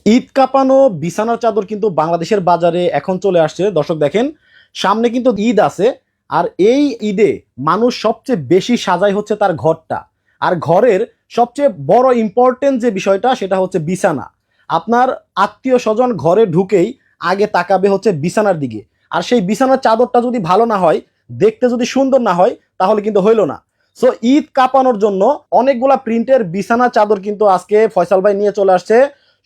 ঈদ কাঁপানো বিছানার চাদর কিন্তু বাংলাদেশের বাজারে এখন চলে আসছে। দর্শক দেখেন, সামনে কিন্তু ঈদ আছে, আর এই ঈদে মানুষ সবচেয়ে বেশি সাজায় হচ্ছে তার ঘরটা। আর ঘরের সবচেয়ে বড় ইম্পর্টেন্ট যে বিষয়টা সেটা হচ্ছে বিছানা। আপনার আত্মীয় স্বজন ঘরে ঢুকেই আগে তাকাবে হচ্ছে বিছানার দিকে। আর সেই বিছানার চাদরটা যদি ভালো না হয়, দেখতে যদি সুন্দর না হয়, তাহলে কিন্তু হইল না। সো ঈদ কাঁপানোর জন্য অনেকগুলা প্রিন্টের বিছানা চাদর কিন্তু আজকে ফয়সাল ভাই নিয়ে চলে আসছে।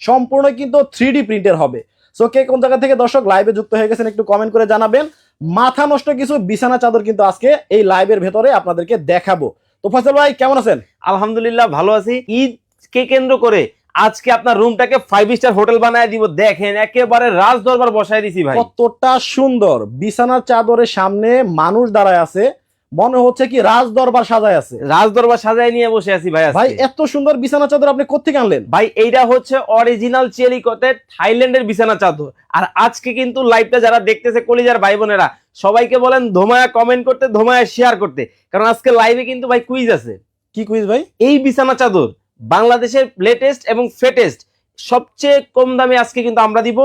সম্পূর্ণ কিন্তু 3D প্রিন্টের হবে। সো কে কোন জায়গা থেকে দর্শক লাইভে যুক্ত হয়ে গেছেন একটু কমেন্ট করে জানাবেন। মাথা নষ্ট কিছু বিছানা চাদর কিন্তু আজকে এই লাইভের ভেতরে আপনাদেরকে দেখাবো। তো ফয়সাল ভাই কেমন আছেন? আলহামদুলিল্লাহ ভালো আছি। ঈদকে কেন্দ্র করে আজকে আপনার রুমটাকে 5 স্টার হোটেল বানায় দিব। দেখেন একেবারে রাজ দরবার বসায় দিছি ভাই। কতটা সুন্দর বিছানার চাদরের সামনে মানুষ দাঁড়ায় আছে, মনে হচ্ছে কি রাজ দরবার সাজায় আছে। রাজ দরবার সাজায় নিয়ে বসে আছি ভাই। ভাই এত সুন্দর বিছানা চাদর আপনি কোত্থেকে আনলেন? ভাই এইটা হচ্ছে অরিজিনাল চেলিকটের থাইল্যান্ডের বিছানা চাদর। আর আজকে কিন্তু লাইভটা যারা দেখতেছে কলিজার ভাই বোনেরা, সবাইকে বলেন ধোমায়া কমেন্ট করতে, ধোমায়া শেয়ার করতে, কারণ আজকে লাইভে কিন্তু ভাই কুইজ আছে। কি কুইজ ভাই? এই বিছানা চাদর বাংলাদেশের লেটেস্ট এবং ফেটেস্ট সবচেয়ে কম দামে আজকে কিন্তু আমরা দিব।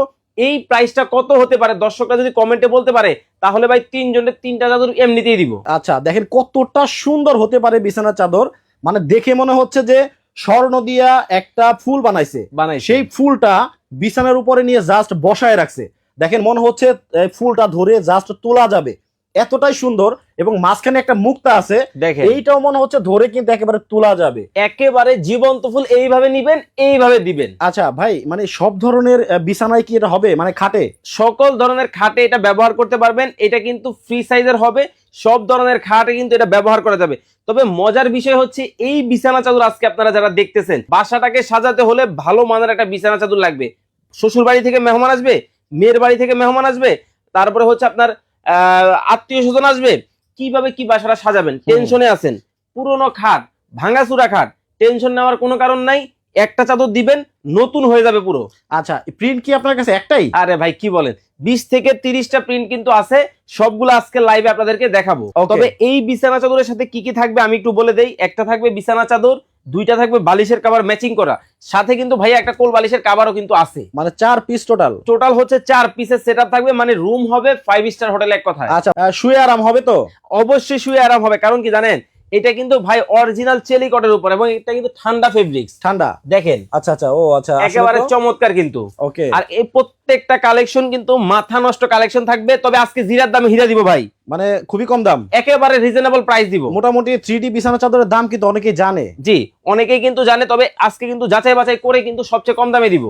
এই প্রাইসটা কত হতে পারে দর্শকরা যদি কমেন্টে বলতে পারে, তাহলে ভাই তিনজনের তিনটা চাদর এমনিতেই দিব। আচ্ছা দেখেন কতটা সুন্দর হতে পারে বিছানার চাদর। মানে দেখে মনে হচ্ছে যে স্বর্ণ দিয়া একটা ফুল বানাইছে, সেই ফুলটা বিছানার উপরে নিয়ে জাস্ট বসায় রাখছে। দেখেন মনে হচ্ছে ফুলটা ধরে জাস্ট তোলা যাবে, এতটাই সুন্দর। এবং মাঝখানে একটা মুক্তা আছে, দেখেন এইটাও মনে হচ্ছে ধরে কিন্তু একেবারে তোলা যাবে। একেবারে জীবন্ত ফুল। এইভাবে নিবেন, এইভাবে দিবেন। আচ্ছা ভাই, মানে সব ধরনের বিছানায় কি এটা হবে? মানে খাটে সকল ধরনের খাটে এটা ব্যবহার করতে পারবেন। এটা কিন্তু ফ্রি সাইজের হবে, সব ধরনের খাটে কিন্তু এটা ব্যবহার করা যাবে। তবে মজার বিষয় হচ্ছে এই বিছানা চাদর আজকে আপনারা যারা দেখতেছেন, বাসাটাকে সাজাতে হলে ভালো মানের একটা বিছানা চাদর লাগবে। শ্বশুর বাড়ি থেকে মেহমান আসবে, মেয়ের বাড়ি থেকে মেহমান আসবে, তারপরে হচ্ছে আপনার আত্মীয় স্বজন আসবে, কিভাবে কি বাসাটা সাজাবেন টেনশনে আছেন। পুরোনো খাট, ভাঙাচুরা খাট, টেনশন নেওয়ার কোনো কারণ নাই। একটা চাদর দিবেন, নতুন হয়ে যাবে পুরো। আচ্ছা প্রিন্ট কি আপনার কাছে একটাই? আরে ভাই কি বলেন, 20 থেকে 30টা প্রিন্ট কিন্তু আছে। সবগুলো আজকে লাইভে আপনাদেরকে দেখাবো। তবে এই বিছানা চাদরের সাথে কি কি থাকবে আমি একটু বলে দেই। একটা থাকবে বিছানা চাদর, দুইটা থাকবে বালিশের কভার ম্যাচিং করা, সাথে কিন্তু ভাই একটা কোল বালিশের কভারও কিন্তু আছে। মানে 4 পিস টোটাল হচ্ছে 4 পিসের সেটআপ থাকবে। মানে রুম হবে 5 স্টার হোটেল এক কথায়। আচ্ছা শুয়ে আরাম হবে তো? অবশ্যই শুয়ে আরাম হবে। কারণ কি জানেন, এটা কিন্তু ভাই অরিজিনাল চেলিকটের উপর, এবং এটা কিন্তু ঠান্ডা ফেব্রিক্স। ঠান্ডা দেখেন আচ্ছা আচ্ছা, ও আচ্ছা, একেবারে চমৎকার কিন্তু। ওকে। আর এই প্রত্যেকটা কালেকশন কিন্তু মাথা নষ্ট কালেকশন থাকবে। তবে আজকে জিরার দামে হীরা দিব ভাই, মানে খুবই কম দাম, একেবারে রিজনেবল প্রাইস দিব। মোটামুটি 3D বিছানা চাদরের দাম কিন্তু অনেকেই জানে। জি অনেকেই কিন্তু জানে, তবে আজকে কিন্তু যাচাই বাছাই করে কিন্তু সবচেয়ে কম দামে দিব।